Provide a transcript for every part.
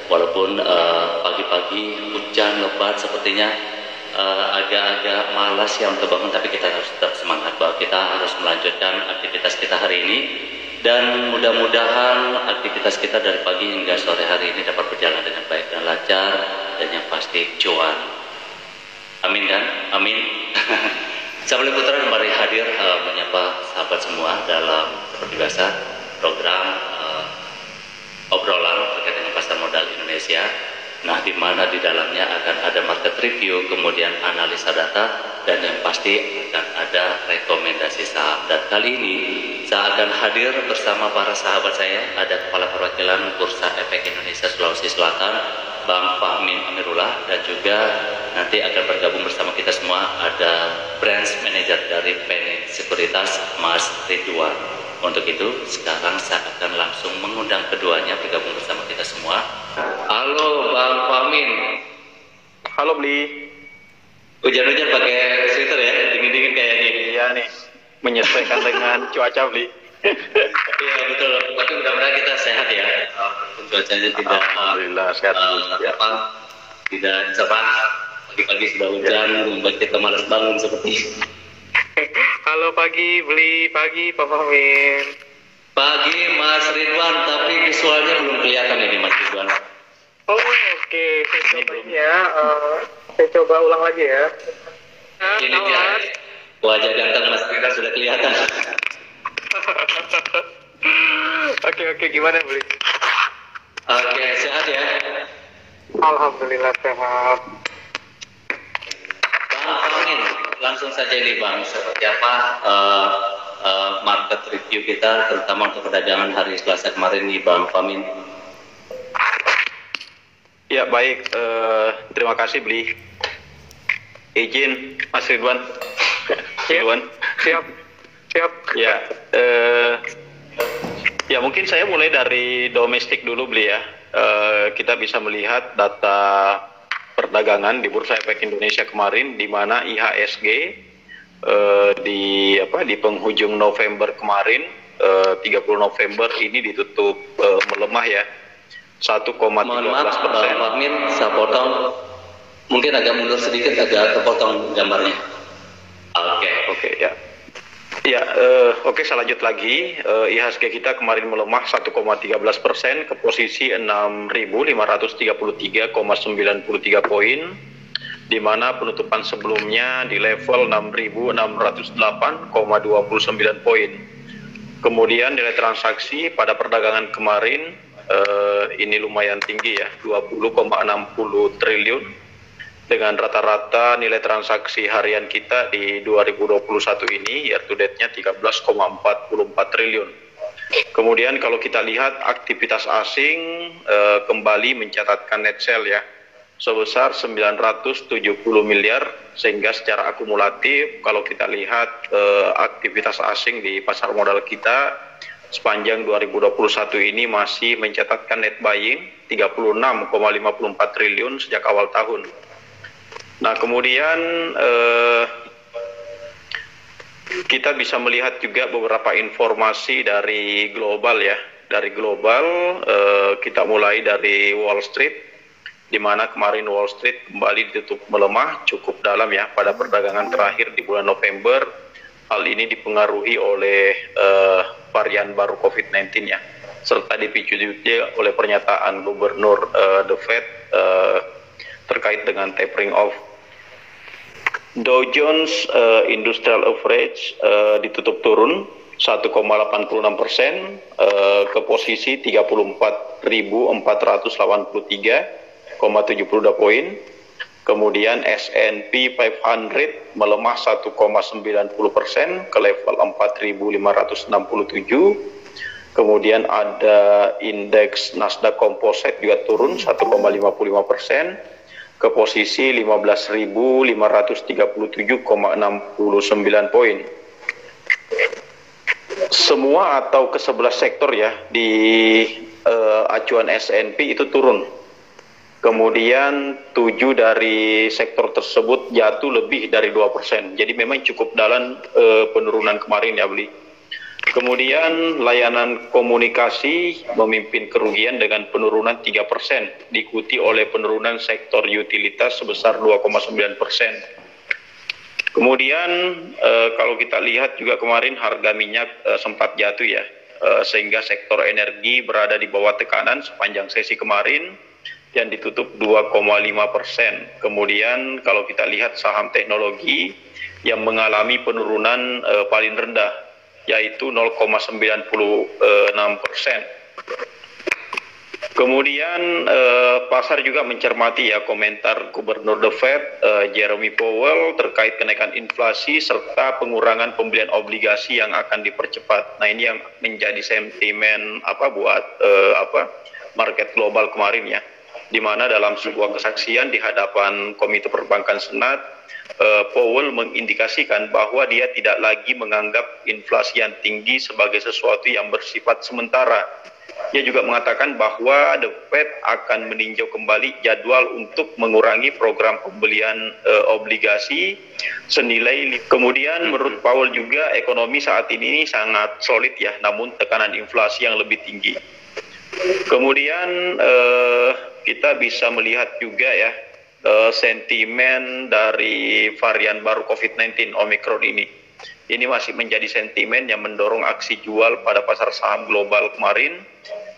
Walaupun pagi-pagi hujan lebat sepertinya agak-agak malas ya untuk bangun, tapi kita harus tetap semangat bahwa kita harus melanjutkan aktivitas kita hari ini, dan mudah-mudahan aktivitas kita dari pagi hingga sore hari ini dapat berjalan dengan baik dan lancar, dan yang pasti cuan. Amin kan? Amin. Saya Beli Putra kembali hadir menyapa sahabat semua dalam seperti biasa program obrolan terkait dengan pasar modal Indonesia. Nah, di mana di dalamnya akan ada market review, kemudian analisa data, dan yang pasti akan ada rekomendasi saham. Dan kali ini saya akan hadir bersama para sahabat saya, ada Kepala Perwakilan Bursa Efek Indonesia Sulawesi Selatan, Bang Fahmin Amirullah, dan juga nanti akan bergabung bersama kita semua ada Branch Manager dari PNI Sekuritas, Mas Ridwan. Untuk itu, sekarang saya akan langsung mengundang keduanya bergabung bersama kita semua. Halo Bang Fahmin. Halo Bli. Hujan-hujan pakai sweater ya, dingin-dingin kayaknya. Iya nih, menyesuaikan dengan cuaca Bli. Iya betul, tapi mudah-mudahan kita sehat ya. Cuacanya tidak Alhamdulillah sehat. Tidak cerah, pagi-pagi sudah hujan, membuat kita malas bangun seperti. Halo pagi Bli, pagi Pak Fahmin. Pagi Mas Ridwan, tapi visualnya belum kelihatan ini Mas Ridwan. Oh oke, saya coba ini ya, saya coba ulang lagi ya. Ini dia, wajah ganteng Mas Ridwan sudah kelihatan. Oke, gimana Bli? Oke, sehat ya? Alhamdulillah sehat. Bang Fahmin, langsung saja nih Bang, seperti apa market review kita, terutama untuk perdagangan hari Selasa kemarin nih Bang Fahmin? Ya baik, terima kasih Bli. Izin Mas Ridwan. Siap. Ya, ya mungkin saya mulai dari domestik dulu Bli ya. Kita bisa melihat data perdagangan di Bursa Efek Indonesia kemarin, di mana IHSG di penghujung November kemarin, 30 November ini ditutup melemah ya, 1,13%. Mohon maaf Bang Fahmin, saya potong, mungkin agak mundur sedikit, agak kepotong gambarnya. Oke Ya. Ya, oke saya lanjut lagi. IHSG kita kemarin melemah 1,13% ke posisi 6.533,93 poin, di mana penutupan sebelumnya di level 6.608,29 poin. Kemudian nilai transaksi pada perdagangan kemarin ini lumayan tinggi ya, 20,60 triliun. Dengan rata-rata nilai transaksi harian kita di 2021 ini, year to date-nya 13,44 triliun. Kemudian kalau kita lihat aktivitas asing kembali mencatatkan net sale ya, sebesar 970 miliar, sehingga secara akumulatif kalau kita lihat aktivitas asing di pasar modal kita sepanjang 2021 ini masih mencatatkan net buying 36,54 triliun sejak awal tahun. Nah kemudian kita bisa melihat juga beberapa informasi dari global ya. Dari global kita mulai dari Wall Street, di mana kemarin Wall Street kembali ditutup melemah cukup dalam ya pada perdagangan terakhir di bulan November. Hal ini dipengaruhi oleh varian baru COVID-19 ya, serta dipicu juga oleh pernyataan Gubernur The Fed terkait dengan tapering off. Dow Jones Industrial Average ditutup turun 1,86% ke posisi 34.483,72 poin. Kemudian S&P 500 melemah 1,90% ke level 4.567. Kemudian ada indeks Nasdaq Composite juga turun 1,55% ke posisi 15.537,69 poin. Semua atau ke-11 sektor ya di acuan S&P itu turun. Kemudian 7 dari sektor tersebut jatuh lebih dari 2%. Jadi memang cukup dalam penurunan kemarin ya Bli. Kemudian layanan komunikasi memimpin kerugian dengan penurunan 3%, diikuti oleh penurunan sektor utilitas sebesar 2,9%. Kemudian kalau kita lihat juga kemarin harga minyak sempat jatuh ya, sehingga sektor energi berada di bawah tekanan sepanjang sesi kemarin yang ditutup 2,5%. Kemudian kalau kita lihat saham teknologi yang mengalami penurunan paling rendah, yaitu 0,96%. Kemudian pasar juga mencermati ya komentar Gubernur The Fed Jeremy Powell terkait kenaikan inflasi serta pengurangan pembelian obligasi yang akan dipercepat. Nah, ini yang menjadi sentimen buat market global kemarin ya, di mana dalam sebuah kesaksian di hadapan Komite Perbankan Senat, Powell mengindikasikan bahwa dia tidak lagi menganggap inflasi yang tinggi sebagai sesuatu yang bersifat sementara. Dia juga mengatakan bahwa The Fed akan meninjau kembali jadwal untuk mengurangi program pembelian obligasi senilai. Kemudian menurut Powell juga ekonomi saat ini sangat solid ya, namun tekanan inflasi yang lebih tinggi. Kemudian kita bisa melihat juga ya sentimen dari varian baru COVID-19 Omicron ini. Ini masih menjadi sentimen yang mendorong aksi jual pada pasar saham global kemarin,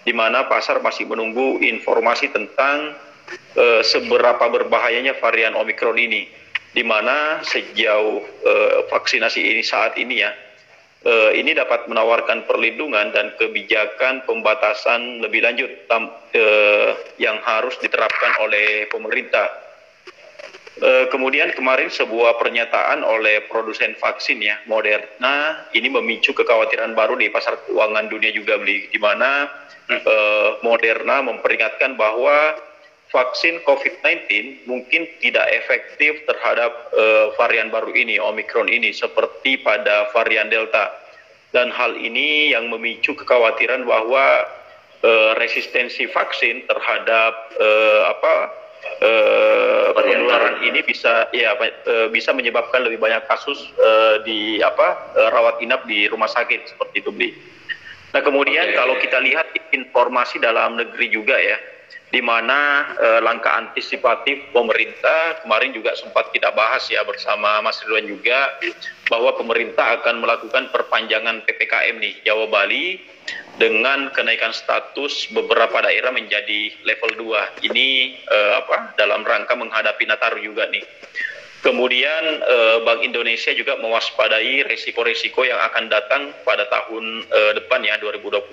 di mana pasar masih menunggu informasi tentang seberapa berbahayanya varian Omicron ini, di mana sejauh vaksinasi ini saat ini ya, ini dapat menawarkan perlindungan dan kebijakan pembatasan lebih lanjut yang harus diterapkan oleh pemerintah. Kemudian kemarin sebuah pernyataan oleh produsen vaksin ya, Moderna, ini memicu kekhawatiran baru di pasar keuangan dunia juga, di mana Moderna memperingatkan bahwa vaksin COVID-19 mungkin tidak efektif terhadap varian baru ini, Omicron ini, seperti pada varian Delta. Dan hal ini yang memicu kekhawatiran bahwa resistensi vaksin terhadap penularan ini bisa menyebabkan lebih banyak kasus rawat inap di rumah sakit seperti itu, Bli. Nah, kemudian kalau kita lihat informasi dalam negeri juga ya, di mana langkah antisipatif pemerintah kemarin juga sempat kita bahas ya bersama Mas Ridwan juga, bahwa pemerintah akan melakukan perpanjangan PPKM nih Jawa Bali dengan kenaikan status beberapa daerah menjadi level 2. Ini dalam rangka menghadapi Nataru juga nih. Kemudian Bank Indonesia juga mewaspadai resiko-resiko yang akan datang pada tahun depan ya, 2022,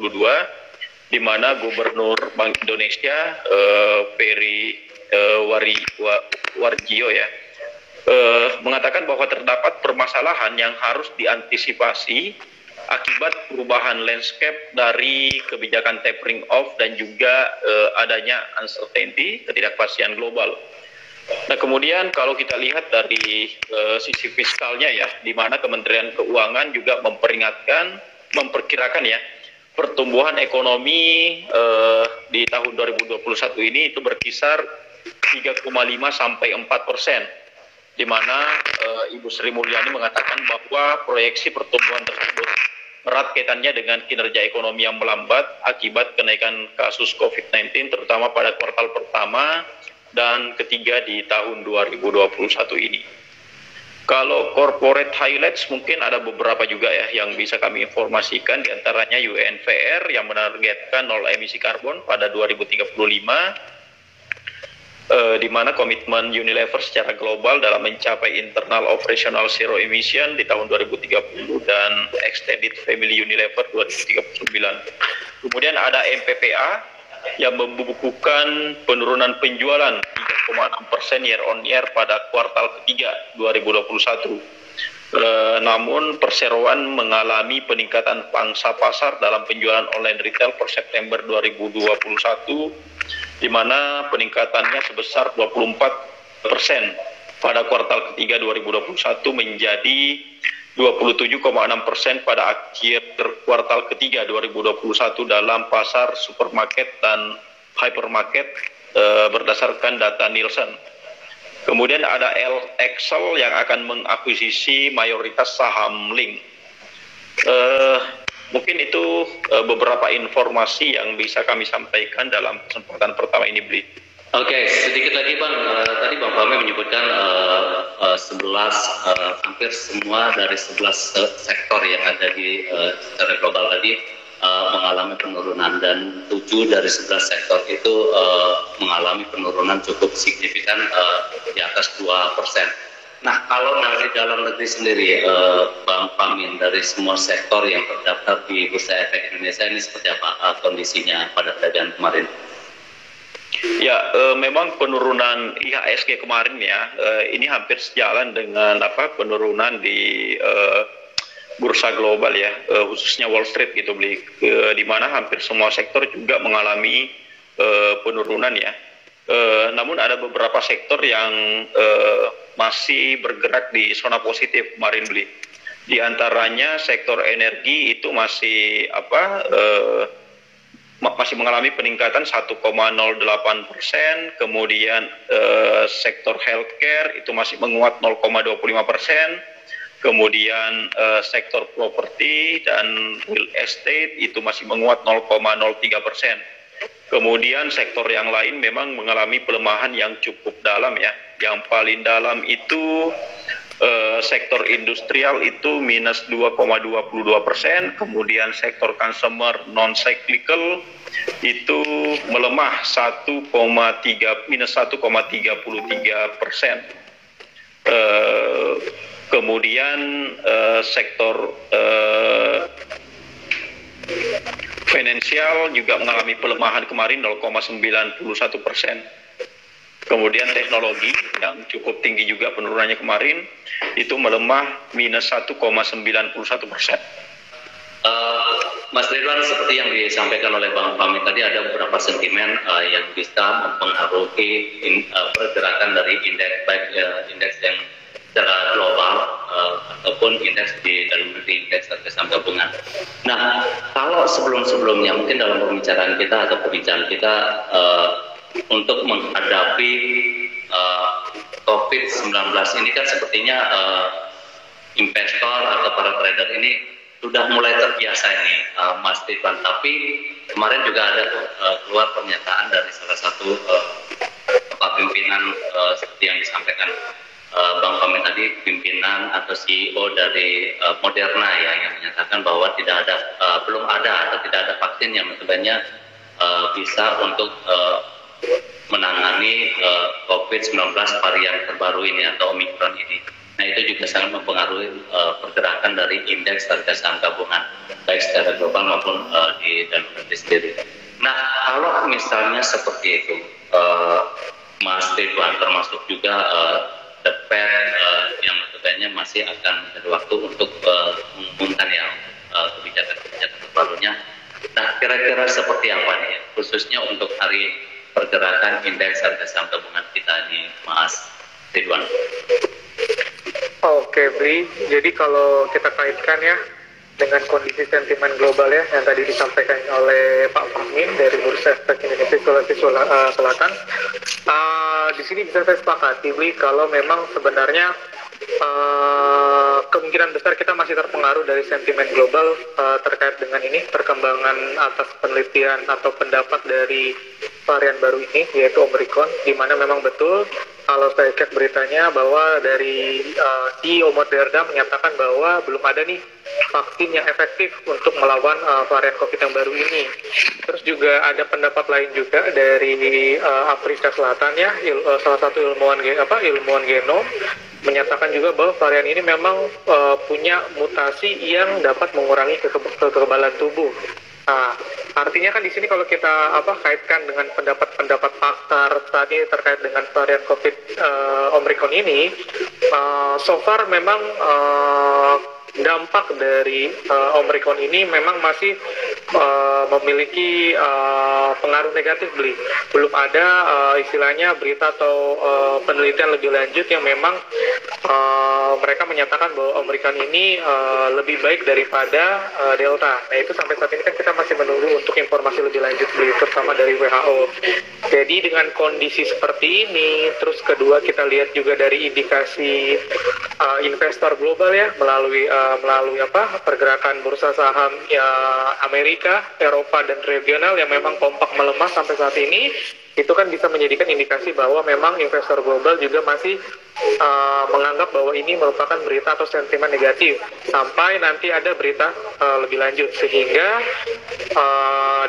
di mana Gubernur Bank Indonesia Peri Warjio ya mengatakan bahwa terdapat permasalahan yang harus diantisipasi akibat perubahan landscape dari kebijakan tapering off dan juga adanya uncertainty, ketidakpastian global. Nah, kemudian kalau kita lihat dari sisi fiskalnya ya, di mana Kementerian Keuangan juga memperkirakan ya, pertumbuhan ekonomi di tahun 2021 ini itu berkisar 3,5 sampai 4%, di mana Ibu Sri Mulyani mengatakan bahwa proyeksi pertumbuhan tersebut erat kaitannya dengan kinerja ekonomi yang melambat akibat kenaikan kasus COVID-19, terutama pada kuartal pertama dan ketiga di tahun 2021 ini. Kalau corporate highlights mungkin ada beberapa juga ya yang bisa kami informasikan, diantaranya UNVR yang menargetkan nol emisi karbon pada 2035, di mana komitmen Unilever secara global dalam mencapai internal operational zero emission di tahun 2030 dan extended family Unilever 2039. Kemudian ada MPPA yang membukukan penurunan penjualan 3,6% year on year pada kuartal ketiga 2021. Namun perseroan mengalami peningkatan pangsa pasar dalam penjualan online retail per September 2021, di mana peningkatannya sebesar 24% pada kuartal ketiga 2021 menjadi 27,6% pada akhir kuartal ketiga 2021 dalam pasar supermarket dan hypermarket berdasarkan data Nielsen. Kemudian ada Excel yang akan mengakuisisi mayoritas saham Link. Mungkin itu beberapa informasi yang bisa kami sampaikan dalam kesempatan pertama ini, Bli. Oke, sedikit lagi Bang, tadi Bang Fahmi menyebutkan 11, hampir semua dari 11 sektor yang ada di secara global tadi mengalami penurunan, dan 7 dari 11 sektor itu mengalami penurunan cukup signifikan di atas 2%. Nah, kalau dari dalam negeri sendiri, Bang Fahmi, dari semua sektor yang terdaftar di Bursa Efek Indonesia ini seperti apa kondisinya pada perdagangan kemarin? Ya, memang penurunan IHSG kemarin ya, ini hampir sejalan dengan penurunan di bursa global ya, khususnya Wall Street gitu, Bli, di mana hampir semua sektor juga mengalami penurunan ya. Namun ada beberapa sektor yang masih bergerak di zona positif kemarin, Bli. Di antaranya sektor energi itu masih masih mengalami peningkatan 1,08%, kemudian sektor healthcare itu masih menguat 0,25%, kemudian sektor properti dan real estate itu masih menguat 0,03%. Kemudian sektor yang lain memang mengalami pelemahan yang cukup dalam ya. Yang paling dalam itu sektor industrial itu minus 2,22%, kemudian sektor consumer non-cyclical itu melemah minus 1,33%. Kemudian sektor finansial juga mengalami pelemahan kemarin 0,91%. Kemudian teknologi yang cukup tinggi juga penurunannya kemarin itu melemah minus 1,91%. Mas Ridwan, seperti yang disampaikan oleh Bang Fahmi tadi, ada beberapa sentimen yang bisa mempengaruhi pergerakan dari indeks, baik indeks yang secara global ataupun indeks di dalam negeri, indeks harga saham gabungan. Nah, kalau sebelum-sebelumnya mungkin dalam pembicaraan kita atau perbincangan kita untuk menghadapi COVID-19 ini kan sepertinya investor atau para trader ini sudah mulai terbiasa ini, Mas Ridwan. Tapi kemarin juga ada keluar pernyataan dari salah satu pimpinan seperti yang disampaikan Bang Fahmi tadi, pimpinan atau CEO dari Moderna ya, yang menyatakan bahwa belum ada atau tidak ada vaksin yang sebenarnya bisa untuk menangani COVID-19 varian terbaru ini atau Omicron ini. Nah, itu juga sangat mempengaruhi pergerakan dari indeks harga saham gabungan, baik secara global maupun di dalam negeri sendiri. Nah, kalau misalnya seperti itu, Mas Ridwan, termasuk juga The Fed yang sebenarnya masih akan ada waktu untuk mengumumkan ya kebijakan-kebijakan terbarunya. Nah, kira-kira seperti apa nih, khususnya untuk hari pergerakan indeks harga saham gabungan kita ini, Mas Ridwan? Oke, Bli. Jadi kalau kita kaitkan ya dengan kondisi sentimen global ya yang tadi disampaikan oleh Pak Fahmi dari Bursa Efek Indonesia Sulawesi Selatan, di sini bisa saya sepakati, Bli, kalau memang sebenarnya kemungkinan besar kita masih terpengaruh dari sentimen global terkait dengan ini, perkembangan atas penelitian atau pendapat dari varian baru ini, yaitu Omicron, di mana memang betul kalau saya cek beritanya bahwa dari CEO Moderna menyatakan bahwa belum ada nih vaksin yang efektif untuk melawan varian COVID yang baru ini. Terus juga ada pendapat lain juga dari Afrika Selatan ya, salah satu ilmuwan genom menyatakan juga bahwa varian ini memang punya mutasi yang dapat mengurangi kekebalan tubuh. Nah, artinya kan di sini kalau kita kaitkan dengan pendapat-pendapat pakar tadi terkait dengan varian COVID Omicron ini, so far memang dampak dari Omicron ini memang masih memiliki pengaruh negatif, Bli. Belum ada istilahnya berita atau penelitian lebih lanjut yang memang mereka menyatakan bahwa Omicron ini lebih baik daripada Delta. Nah itu sampai saat ini kan kita masih menunggu untuk informasi lebih lanjut, terutama dari WHO. Jadi dengan kondisi seperti ini, terus kedua kita lihat juga dari indikasi investor global ya melalui pergerakan bursa saham ya Amerika, Eropa dan regional yang memang kompak melemah sampai saat ini, itu kan bisa menjadikan indikasi bahwa memang investor global juga masih menganggap bahwa ini merupakan berita atau sentimen negatif sampai nanti ada berita lebih lanjut, sehingga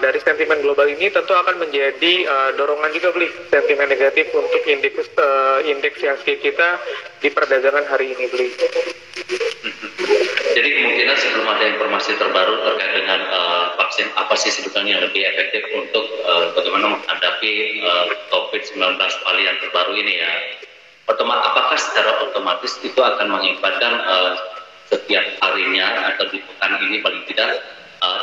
dari sentimen global ini tentu akan menjadi dorongan juga beli sentimen negatif untuk indeks IHSG kita di perdagangan hari ini beli. Jadi kemungkinan sebelum ada informasi terbaru terkait dengan vaksin apa sih sebetulnya yang lebih efektif untuk bagaimana menghadapi COVID-19 varian terbaru ini ya, apakah secara otomatis itu akan mengibatkan setiap harinya atau di pekan ini paling tidak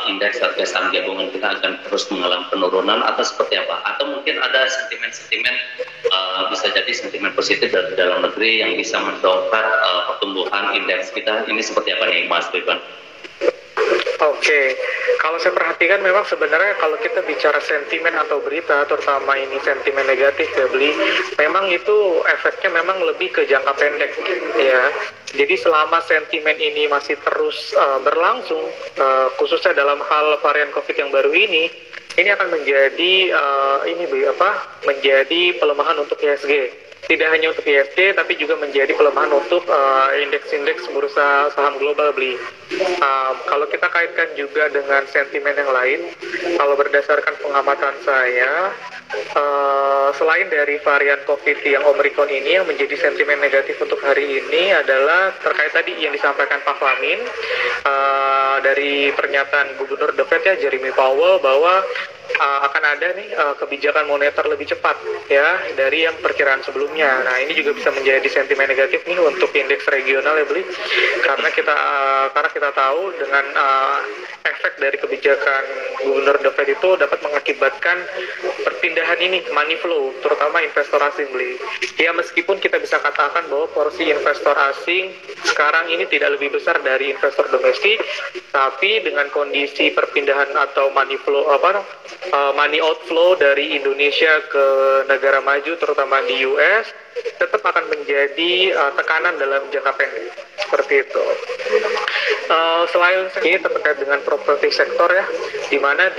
indeks harga saham gabungan kita akan terus mengalami penurunan atau seperti apa? Atau mungkin ada sentimen-sentimen bisa jadi sentimen positif dari dalam negeri yang bisa mendongkrak pertumbuhan indeks kita, ini seperti apa nih Mas Ridwan? Oke, kalau saya perhatikan memang sebenarnya kalau kita bicara sentimen atau berita, terutama ini sentimen negatif ya beli, memang itu efeknya memang lebih ke jangka pendek ya. Jadi selama sentimen ini masih terus berlangsung, khususnya dalam hal varian COVID yang baru ini akan menjadi menjadi pelemahan untuk IHSG. Tidak hanya untuk IHSG, tapi juga menjadi pelemahan untuk indeks-indeks bursa saham global beli. Kalau kita kaitkan juga dengan sentimen yang lain, kalau berdasarkan pengamatan saya, selain dari varian COVID yang Omicron ini yang menjadi sentimen negatif untuk hari ini adalah terkait tadi yang disampaikan Pak Fahmin dari pernyataan Gubernur The Fed ya Jeremy Powell bahwa akan ada nih kebijakan moneter lebih cepat ya dari yang perkiraan sebelumnya. Nah ini juga bisa menjadi sentimen negatif nih untuk indeks regional ya beli, karena kita tahu dengan efek dari kebijakan Gubernur The Fed itu dapat mengakibatkan perpindahan ini money flow, terutama investor asing beli. Ya meskipun kita bisa katakan bahwa porsi investor asing sekarang ini tidak lebih besar dari investor domestik, tapi dengan kondisi perpindahan atau money flow money outflow dari Indonesia ke negara maju terutama di US tetap akan menjadi tekanan dalam jangka pendek seperti itu. Selain ini terkait dengan properti sektor ya, di mana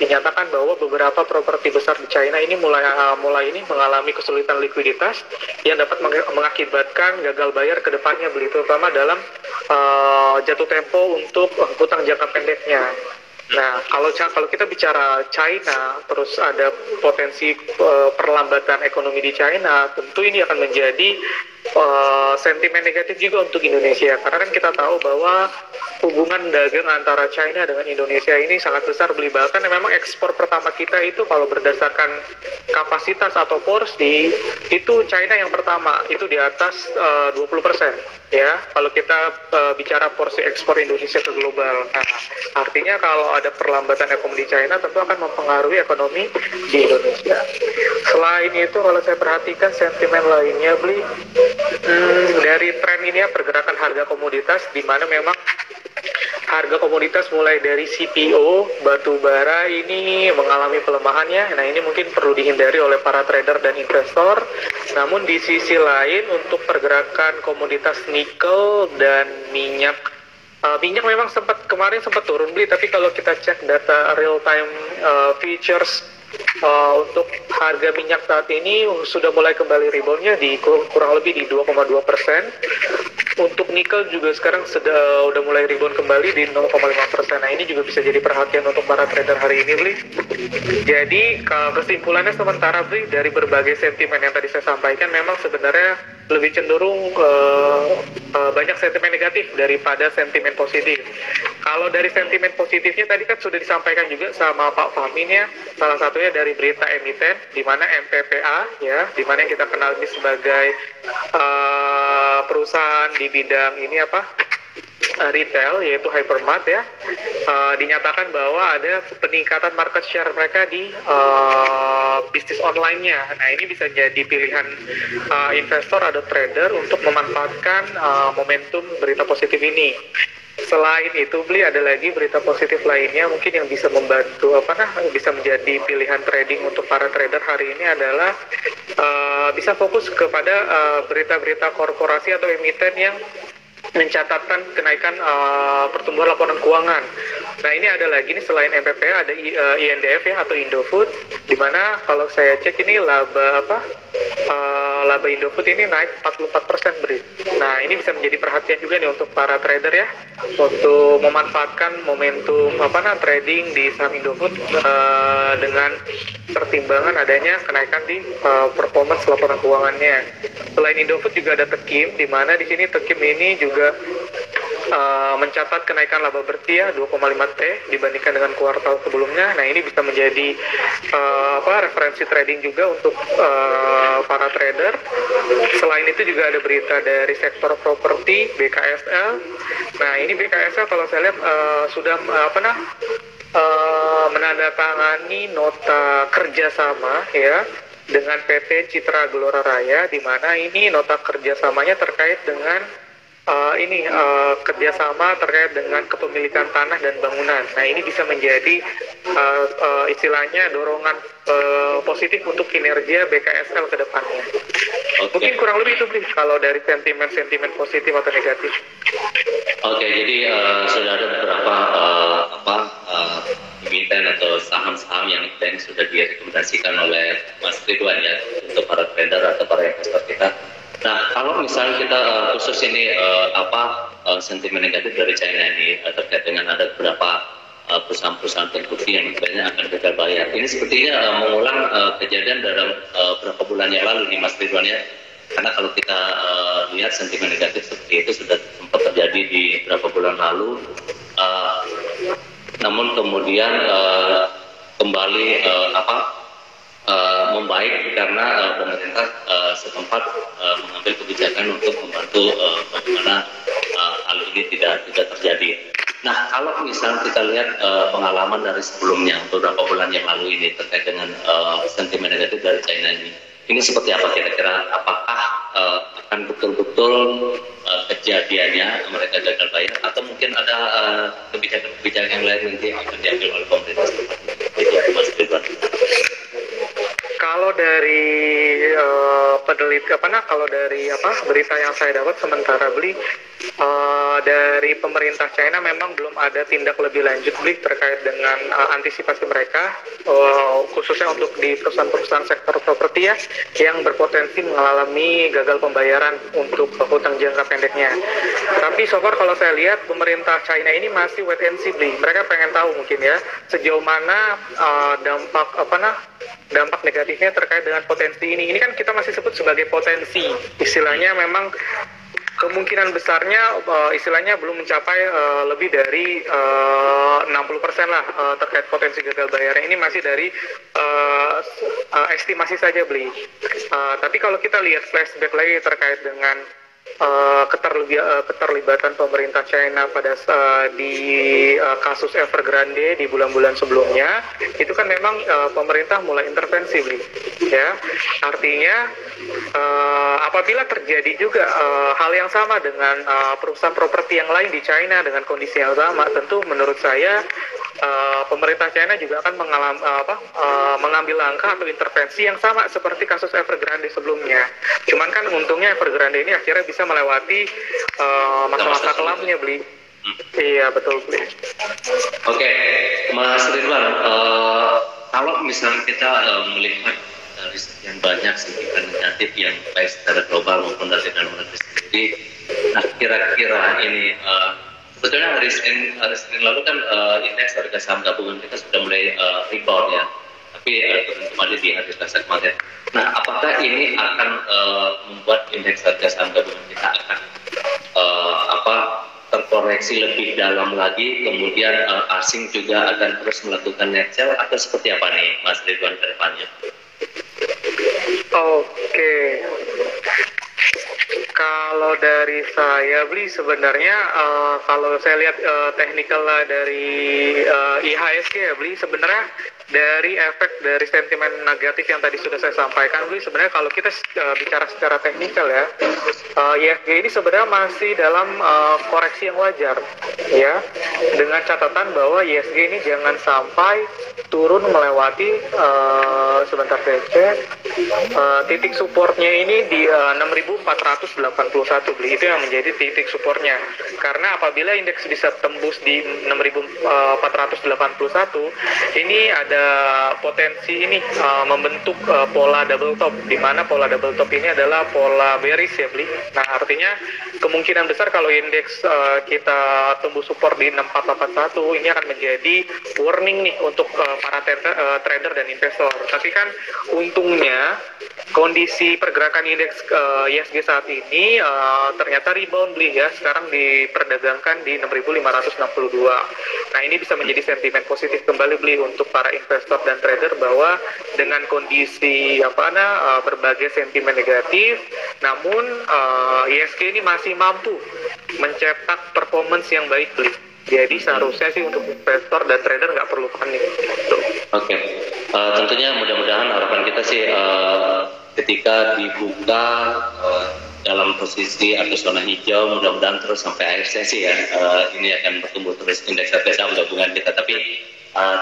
dinyatakan bahwa beberapa properti besar di China ini mulai ini mengalami kesulitan likuiditas yang dapat mengakibatkan gagal bayar ke depannya beli, terutama dalam jatuh tempo untuk hutang jangka pendeknya. Nah, kalau kita bicara China, terus ada potensi perlambatan ekonomi di China, tentu ini akan menjadi sentimen negatif juga untuk Indonesia. Karena kan kita tahu bahwa hubungan dagang antara China dengan Indonesia ini sangat besar beli, bahkan memang ekspor pertama kita itu kalau berdasarkan kapasitas atau porsi itu China yang pertama, itu di atas 20%. Ya, kalau kita bicara porsi ekspor Indonesia ke global, nah, artinya kalau ada perlambatan ekonomi di China tentu akan mempengaruhi ekonomi di Indonesia. Selain itu, kalau saya perhatikan sentimen lainnya beli dari tren ini ya, pergerakan harga komoditas, di mana memang harga komoditas mulai dari CPO, batu bara ini mengalami pelemahannya. Nah ini mungkin perlu dihindari oleh para trader dan investor. Namun di sisi lain untuk pergerakan komoditas nikel dan minyak, minyak memang kemarin sempat turun beli, tapi kalau kita cek data real time futures untuk harga minyak saat ini sudah mulai kembali reboundnya di kurang lebih di 2,2%. Untuk nikel juga sekarang sudah mulai rebound kembali di 0,5%. Nah ini juga bisa jadi perhatian untuk para trader hari ini beli. Jadi kesimpulannya sementara beli dari berbagai sentimen yang tadi saya sampaikan memang sebenarnya lebih cenderung banyak sentimen negatif daripada sentimen positif. Kalau dari sentimen positifnya tadi kan sudah disampaikan juga sama Pak Fahmin ya, salah satunya dari berita emiten di mana MPPA ya, di mana yang kita kenal ini sebagai perusahaan di bidang ini retail yaitu hypermart ya, dinyatakan bahwa ada peningkatan market share mereka di bisnis online-nya. Nah, ini bisa jadi pilihan investor atau trader untuk memanfaatkan momentum berita positif ini. Selain itu, beli ada lagi berita positif lainnya mungkin yang bisa membantu bisa menjadi pilihan trading untuk para trader hari ini adalah bisa fokus kepada berita-berita korporasi atau emiten yang mencatatkan kenaikan pertumbuhan laporan keuangan. Nah, ini ada lagi nih selain MPPA ada INDF ya atau Indofood, di mana kalau saya cek ini laba Indofood ini naik 44% beri. Nah, ini bisa menjadi perhatian juga nih untuk para trader ya, untuk memanfaatkan momentum trading di saham Indofood dengan pertimbangan adanya kenaikan di performance laporan keuangannya. Selain Indofood juga ada Tekim, di mana di sini Tekim ini juga mencatat kenaikan laba bersih ya 2,5 T dibandingkan dengan kuartal sebelumnya. Nah, ini bisa menjadi referensi trading juga untuk para trader. Selain itu juga ada berita dari sektor properti BKSL. Nah, ini BKSL kalau saya lihat sudah menandatangani nota kerjasama ya dengan PT Citra Gelora Raya, di mana ini nota kerjasamanya terkait dengan kerjasama terkait dengan kepemilikan tanah dan bangunan. Nah, ini bisa menjadi istilahnya dorongan positif untuk kinerja BKSL ke depannya. Mungkin kurang lebih itu kalau dari sentimen positif atau negatif. Oke, jadi sudah ada beberapa emiten atau saham-saham yang sudah direkomendasikan oleh Mas Ridwan ya untuk para trader atau para investor kita. Nah, kalau misalnya kita khusus ini sentimen negatif dari China ini terkait dengan ada beberapa perusahaan-perusahaan terbukti yang sebenarnya akan gagal bayar. Ini sepertinya mengulang kejadian dalam beberapa bulan yang lalu nih Mas Ridwan ya. Karena kalau kita lihat sentimen negatif seperti itu sudah sempat terjadi di beberapa bulan lalu. Namun kemudian kembali membaik karena pemerintah setempat mengambil kebijakan untuk membantu bagaimana hal ini tidak terjadi. Nah, kalau misalnya kita lihat pengalaman dari sebelumnya beberapa bulan yang lalu ini terkait dengan sentimen negatif dari China ini seperti apa kira-kira? Apakah akan betul-betul kejadiannya mereka gagal bayar atau mungkin ada kebijakan yang lain nanti akan diambil oleh pemerintah setempat? Itu Mas Ridwan. Kalau dari berita yang saya dapat sementara beli dari pemerintah China memang belum ada tindak lebih lanjut beli terkait dengan antisipasi mereka khususnya untuk di perusahaan-perusahaan sektor properti ya yang berpotensi mengalami gagal pembayaran untuk hutang jangka pendeknya. Tapi so far kalau saya lihat pemerintah China ini masih wait and see beli. Mereka pengen tahu mungkin ya sejauh mana dampak negatifnya terkait dengan potensi ini. Ini kan kita masih sebut sebagai potensi. Istilahnya memang kemungkinan besarnya istilahnya belum mencapai lebih dari 60% lah terkait potensi gagal bayarnya. Ini masih dari estimasi saja beli. Tapi kalau kita lihat flashback lagi terkait dengan keterlibatan pemerintah China pada di kasus Evergrande di bulan-bulan sebelumnya, itu kan memang pemerintah mulai intervensi, ya. Artinya apabila terjadi juga hal yang sama dengan perusahaan properti yang lain di China dengan kondisi yang sama, tentu menurut saya pemerintah China juga akan mengambil langkah atau intervensi yang sama seperti kasus Evergrande sebelumnya. Cuman kan untungnya Evergrande ini akhirnya bisa melewati masa-masa kelamnya, beli. Iya, betul, beli. Oke, Mas Ridwan, kalau misalnya kita melihat dari sekian banyak sentimen negatif yang baik secara global maupun dari dalam negeri sendiri, nah kira-kira ini sebetulnya hari Senin lalu kan indeks harga saham gabungan kita sudah mulai rebound ya, tapi turun kembali di hari Selasa kemarin. Nah, apakah ini akan membuat indeks harga saham gabungan kita akan terkoreksi lebih dalam lagi, kemudian asing juga akan terus melakukan net sell atau seperti apa nih Mas Ridwan ke depannya? Oke. Kalau kalau dari saya beli sebenarnya kalau saya lihat technical lah dari IHSG ya beli sebenarnya dari efek dari sentimen negatif yang tadi sudah saya sampaikan beli sebenarnya kalau kita bicara secara teknikal ya IHSG ini sebenarnya masih dalam koreksi yang wajar ya dengan catatan bahwa IHSG ini jangan sampai turun melewati sebentar saya cek titik supportnya ini di 6.481 beli itu yang menjadi titik supportnya karena apabila indeks bisa tembus di 6.481 ini ada potensi ini membentuk pola double top di mana pola double top ini adalah pola bearish ya beli. Nah artinya kemungkinan besar kalau indeks kita tembus support di 6481 ini akan menjadi warning nih untuk para trader dan investor. Tapi kan untungnya kondisi pergerakan indeks IHSG saat ini ternyata rebound beli ya sekarang diperdagangkan di 6.562. Nah ini bisa menjadi sentimen positif kembali beli untuk para investor dan trader bahwa dengan kondisi berbagai sentimen negatif namun IHSG ini masih mampu mencetak performance yang baik beli. Jadi seharusnya sih untuk investor dan trader nggak perlu panik. Oke. Tentunya mudah-mudahan harapan kita sih ketika dibuka dalam posisi atau zona hijau mudah-mudahan terus sampai akhir sesi ya ini akan bertumbuh terus indeks harga saham gabungan kita. Tapi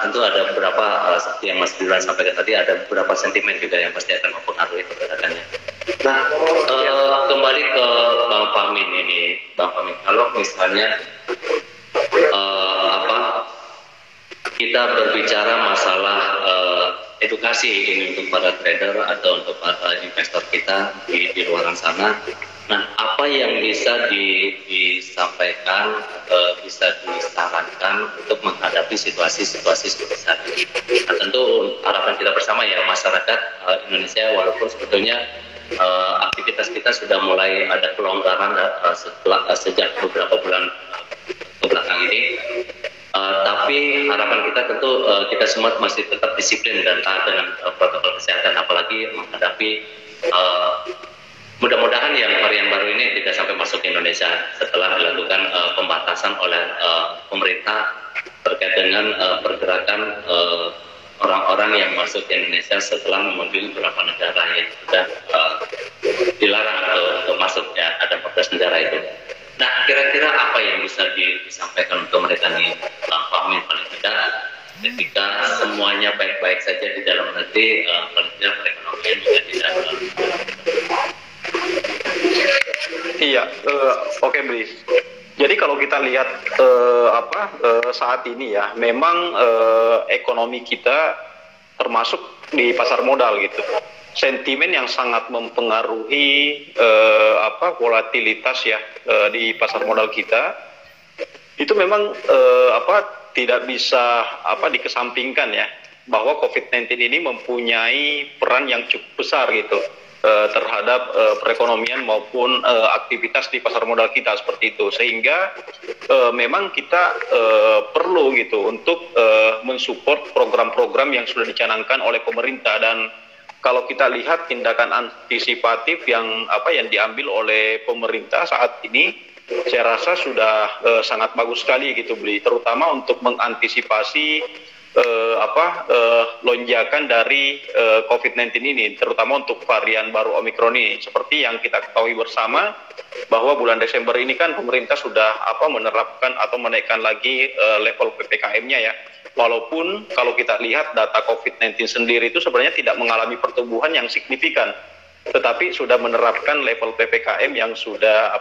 tentu ada beberapa seperti yang Mas Dilan sampaikan tadi ada beberapa sentimen juga yang pasti akan mempengaruhi pergerakannya. Nah kembali ke Bang Fahmin ini, Bang Fahmin kalau misalnya kita berbicara masalah edukasi ini untuk para trader atau untuk para investor kita di luar sana. Nah, apa yang bisa disampaikan, bisa disarankan untuk menghadapi situasi-situasi seperti saat ini? Nah, tentu harapan kita bersama ya masyarakat Indonesia walaupun sebetulnya aktivitas kita sudah mulai ada pelonggaran sejak beberapa bulan kebelakang ini. Tapi harapan kita tentu kita semua masih tetap disiplin dan taat dengan protokol kesehatan apalagi menghadapi mudah-mudahan yang varian baru ini tidak sampai masuk ke Indonesia setelah dilakukan pembatasan oleh pemerintah terkait dengan pergerakan orang-orang yang masuk ke Indonesia setelah memenuhi beberapa negara yang sudah dilarang untuk masuk ya ada 14 negara itu. Nah, kira-kira apa yang bisa disampaikan untuk mereka nih, Bang Fahmin paling tidak ketika semuanya baik-baik saja di dalam negeri, paling tidak perekonomian juga tidak. Iya, oke Blis. Jadi kalau kita lihat saat ini ya, memang ekonomi kita termasuk di pasar modal gitu. Sentimen yang sangat mempengaruhi volatilitas ya di pasar modal kita itu memang tidak bisa dikesampingkan ya bahwa COVID-19 ini mempunyai peran yang cukup besar gitu terhadap perekonomian maupun aktivitas di pasar modal kita seperti itu sehingga memang kita perlu gitu untuk mensupport program-program yang sudah dicanangkan oleh pemerintah. Dan kalau kita lihat tindakan antisipatif yang diambil oleh pemerintah saat ini, saya rasa sudah sangat bagus sekali gitu Bli, terutama untuk mengantisipasi lonjakan dari COVID-19 ini, terutama untuk varian baru Omikron ini. Seperti yang kita ketahui bersama bahwa bulan Desember ini kan pemerintah sudah menerapkan atau menaikkan lagi level PPKM-nya ya. Walaupun kalau kita lihat data COVID-19 sendiri itu sebenarnya tidak mengalami pertumbuhan yang signifikan, tetapi sudah menerapkan level PPKM yang sudah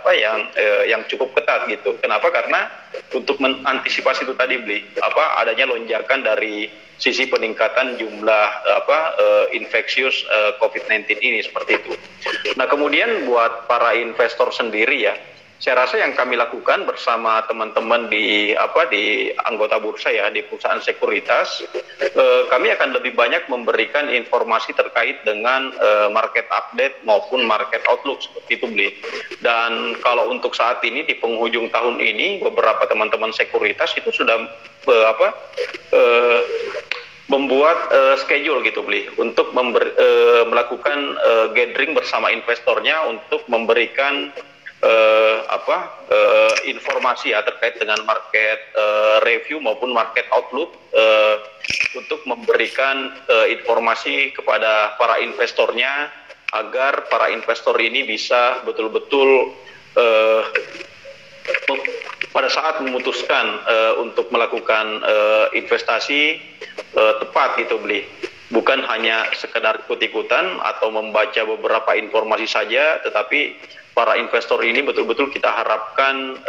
yang cukup ketat gitu. Kenapa? Karena untuk mengantisipasi itu tadi Bli, adanya lonjakan dari sisi peningkatan jumlah infeksius COVID-19 ini seperti itu. Nah, kemudian buat para investor sendiri ya, saya rasa yang kami lakukan bersama teman-teman di anggota bursa ya, di perusahaan sekuritas, kami akan lebih banyak memberikan informasi terkait dengan market update maupun market outlook seperti itu Bli. Dan kalau untuk saat ini di penghujung tahun ini beberapa teman-teman sekuritas itu sudah membuat schedule gitu Bli untuk melakukan gathering bersama investornya untuk memberikan informasi ya terkait dengan market review maupun market outlook untuk memberikan informasi kepada para investornya agar para investor ini bisa betul-betul pada saat memutuskan untuk melakukan investasi tepat gitu beli, bukan hanya sekedar ikut-ikutan atau membaca beberapa informasi saja, tetapi para investor ini betul-betul kita harapkan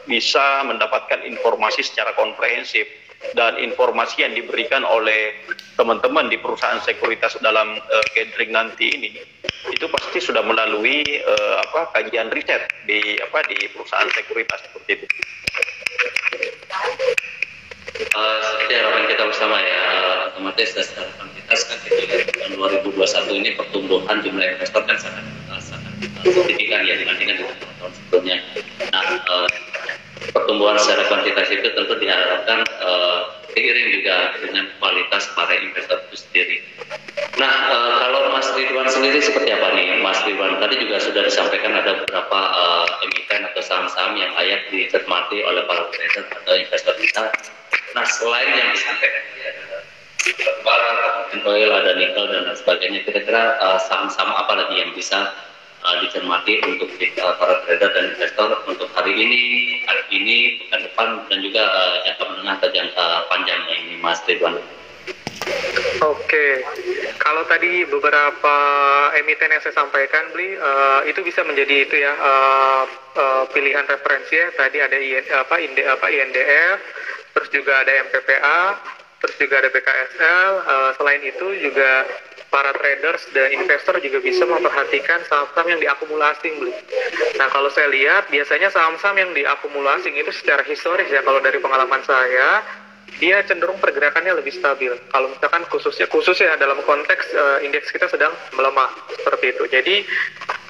bisa mendapatkan informasi secara komprehensif, dan informasi yang diberikan oleh teman-teman di perusahaan sekuritas dalam gathering nanti ini itu pasti sudah melalui kajian riset di perusahaan sekuritas seperti itu. Seperti harapan kita bersama ya, otomatis dasar kuantitas kan kita lihat tahun 2021 ini pertumbuhan jumlah investor kan sangat signifikan ya dibandingkan dengan tahun sebelumnya. Nah, pertumbuhan secara kuantitas itu tentu diharapkan seiring juga dengan kualitas para investor itu sendiri. Nah, kalau Mas Ridwan sendiri seperti apa nih? Mas Ridwan tadi juga sudah disampaikan ada beberapa emiten atau saham-saham yang layak dicermati oleh para trader atau investor kita. Nah, selain yang disampaikan ada bara, kemudian oil, ada nikel dan lain sebagainya, kira-kira saham-saham apa lagi yang bisa dicermati untuk para trader dan investor untuk hari ini, pekan depan, dan juga jangka menengah atau jangka panjangnya ini, Mas Ridwan? Oke, kalau tadi beberapa emiten yang saya sampaikan, itu bisa menjadi itu ya pilihan referensi ya. Tadi ada INDF, terus juga ada MPPA, terus juga ada BKSL. Selain itu juga para traders dan investor juga bisa memperhatikan saham-saham yang diakumulasi, beli. Nah, kalau saya lihat biasanya saham-saham yang diakumulasi itu secara historis ya, kalau dari pengalaman saya, dia cenderung pergerakannya lebih stabil. Kalau misalkan khususnya dalam konteks indeks kita sedang melemah seperti itu. Jadi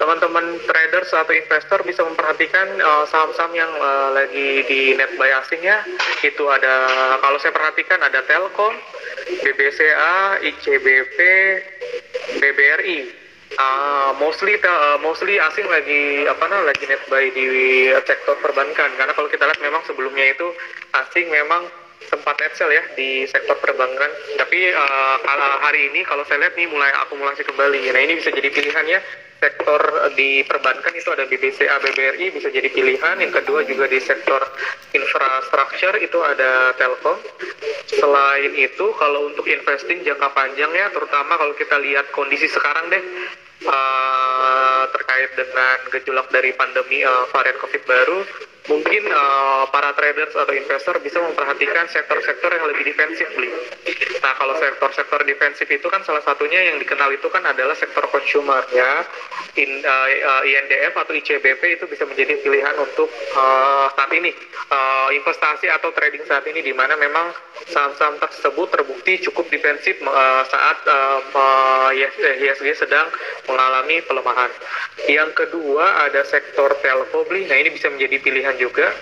teman-teman traders atau investor bisa memperhatikan saham-saham yang lagi di net buy asing ya. Itu ada, kalau saya perhatikan ada Telkom, BBCA, ICBP, BBRI. Mostly asing lagi net buy di sektor perbankan, karena kalau kita lihat memang sebelumnya itu asing memang sempat net sell ya di sektor perbankan, tapi kalau hari ini kalau saya lihat nih mulai akumulasi kembali. Nah, ini bisa jadi pilihan ya. Sektor di perbankan itu ada BBCA, BBRI bisa jadi pilihan. Yang kedua juga di sektor infrastruktur itu ada Telkom. Selain itu kalau untuk investing jangka panjang ya, terutama kalau kita lihat kondisi sekarang deh terkait dengan gejolak dari pandemi varian COVID baru, mungkin para traders atau investor bisa memperhatikan sektor-sektor yang lebih defensif, beli. Nah, kalau sektor-sektor defensif itu kan salah satunya yang dikenal itu kan adalah sektor consumer ya. INDF atau ICBP itu bisa menjadi pilihan untuk saat ini investasi atau trading saat ini, di mana memang saham-saham tersebut terbukti cukup defensif saat IHSG sedang mengalami pelemahan. Yang kedua ada sektor telco, beli. Nah, ini bisa menjadi pilihan juga,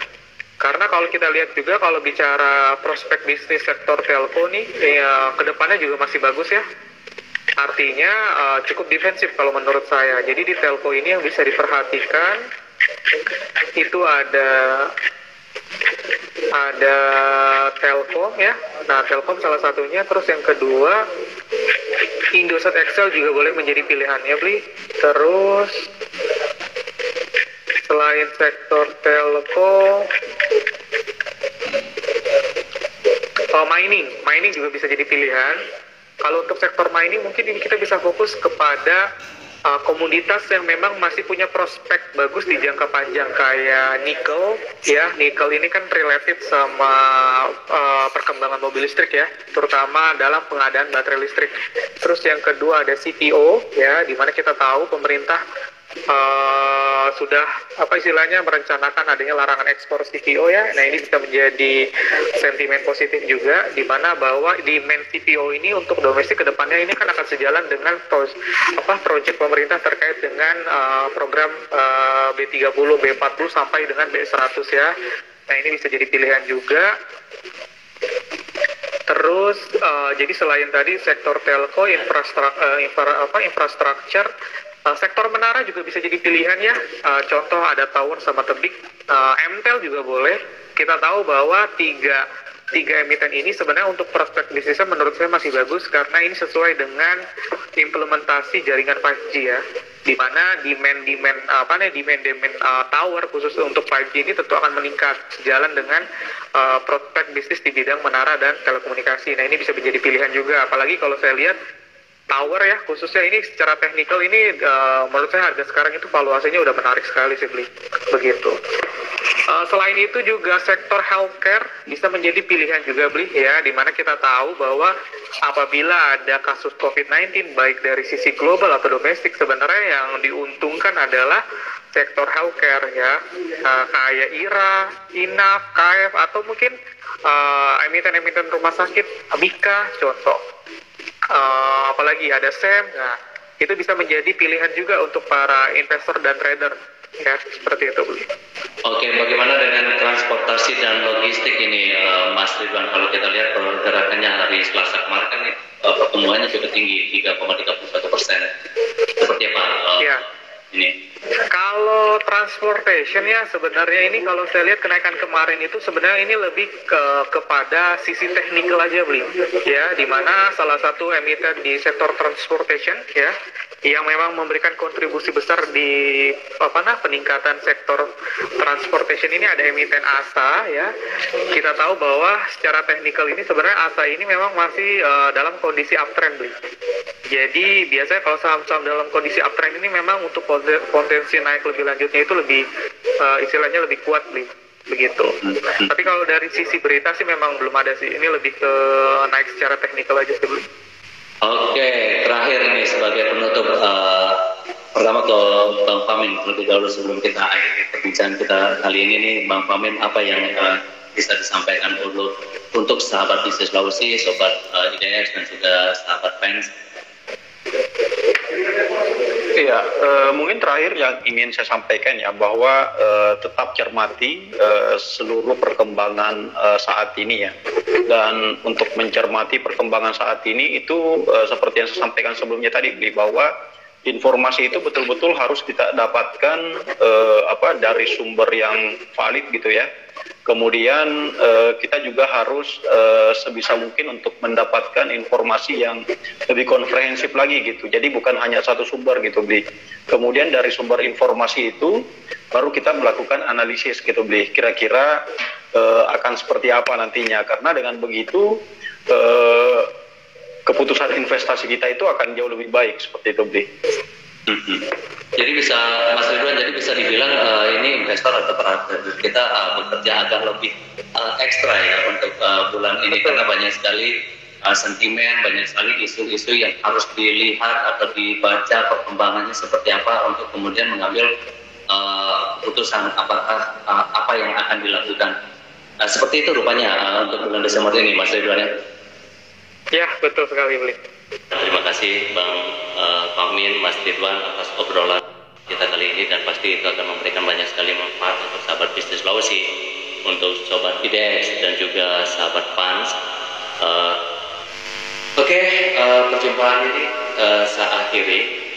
karena kalau kita lihat juga kalau bicara prospek bisnis sektor telco nih kedepannya juga masih bagus ya. Artinya cukup defensif kalau menurut saya. Jadi di telco ini yang bisa diperhatikan itu ada Telkom ya. Nah, Telkom salah satunya. Terus yang kedua Indosat Excel juga boleh menjadi pilihannya, beli. Terus selain sektor telco, mining juga bisa jadi pilihan. Kalau untuk sektor mining mungkin ini kita bisa fokus kepada komoditas yang memang masih punya prospek bagus di jangka panjang, kayak nikel ya. Nikel ini kan related sama perkembangan mobil listrik ya, terutama dalam pengadaan baterai listrik. Terus yang kedua ada CPO ya, dimana kita tahu pemerintah sudah merencanakan adanya larangan ekspor CPO ya. Nah, ini bisa menjadi sentimen positif juga, di mana bahwa demand CPO ini untuk domestik kedepannya ini kan akan sejalan dengan proyek pemerintah terkait dengan program B30, B40 sampai dengan B100 ya. Nah, ini bisa jadi pilihan juga. Terus Terus jadi selain tadi sektor telco, infrastruktur, sektor menara juga bisa jadi pilihan ya. Contoh ada tower sama tebing. MTEL juga boleh. Kita tahu bahwa tiga emiten ini sebenarnya untuk prospek bisnisnya menurut saya masih bagus karena ini sesuai dengan implementasi jaringan 5G ya, di mana demand tower khusus untuk 5G ini tentu akan meningkat sejalan dengan prospek bisnis di bidang menara dan telekomunikasi. Nah, ini bisa menjadi pilihan juga, apalagi kalau saya lihat tower ya, khususnya ini secara teknikal ini menurut saya harga sekarang itu valuasinya udah menarik sekali sih beli begitu. Selain itu juga sektor healthcare bisa menjadi pilihan juga beli ya, dimana kita tahu bahwa apabila ada kasus COVID-19 baik dari sisi global atau domestik, sebenarnya yang diuntungkan adalah sektor healthcare ya, kayak IRA, INAF, KF, atau mungkin emiten-emiten rumah sakit, Mika contoh. Apalagi ada SEM, nah itu bisa menjadi pilihan juga untuk para investor dan trader ya, seperti itu beli. Oke, bagaimana dengan transportasi dan logistik ini, Mas Ridwan? Kalau kita lihat pergerakannya hari Selasa kemarin kan pertumbuhannya cukup tinggi, 3,31%. Seperti apa ini? Kalau transportation ya sebenarnya ini kalau saya lihat kenaikan kemarin itu sebenarnya ini lebih kepada sisi teknikal aja beli ya, dimana salah satu emiten di sektor transportation ya yang memang memberikan kontribusi besar di peningkatan sektor transportation ini ada emiten ASA ya. Kita tahu bahwa secara teknikal ini sebenarnya ASA ini memang masih dalam kondisi uptrend beli. Jadi biasanya kalau saham-saham dalam kondisi uptrend ini memang untuk potensi naik lebih lanjutnya itu lebih istilahnya lebih kuat beli begitu. Tapi kalau dari sisi berita sih memang belum ada sih. Ini lebih ke naik secara teknikal aja sih beli. Oke, terakhir nih sebagai penutup, pertama ke Bang Pamin terlebih dahulu sebelum kita akhiri perbincangan kita kali ini nih, Bang Pamin apa yang bisa disampaikan untuk sahabat bisnis Sulawesi, sobat IDX dan juga sahabat fans? Iya, mungkin terakhir yang ingin saya sampaikan ya bahwa tetap cermati seluruh perkembangan saat ini ya. Dan untuk mencermati perkembangan saat ini itu seperti yang saya sampaikan sebelumnya tadi, bahwa informasi itu betul-betul harus kita dapatkan dari sumber yang valid gitu ya. Kemudian kita juga harus sebisa mungkin untuk mendapatkan informasi yang lebih komprehensif lagi gitu. Jadi bukan hanya satu sumber gitu, Bli. Kemudian dari sumber informasi itu baru kita melakukan analisis gitu, Bli. Kira-kira akan seperti apa nantinya. Karena dengan begitu keputusan investasi kita itu akan jauh lebih baik seperti itu, Bli. Jadi bisa Mas Ridwan, jadi bisa dibilang ini investor atau trader kita bekerja agak lebih ekstra ya untuk bulan ini, karena banyak sekali sentimen, banyak sekali isu-isu yang harus dilihat atau dibaca perkembangannya seperti apa untuk kemudian mengambil keputusan apakah apa yang akan dilakukan. Seperti itu rupanya untuk bulan Desember ini, Mas Ridwan ya? Ya, betul sekali beli. Terima kasih Bang Pamin, Mas Ridwan atas obrolan kita kali ini, dan pasti itu akan memberikan banyak sekali manfaat untuk sahabat bisnis Sulawesi, untuk sobat IDX dan juga sahabat fans. Perjumpaan ini saya akhiri.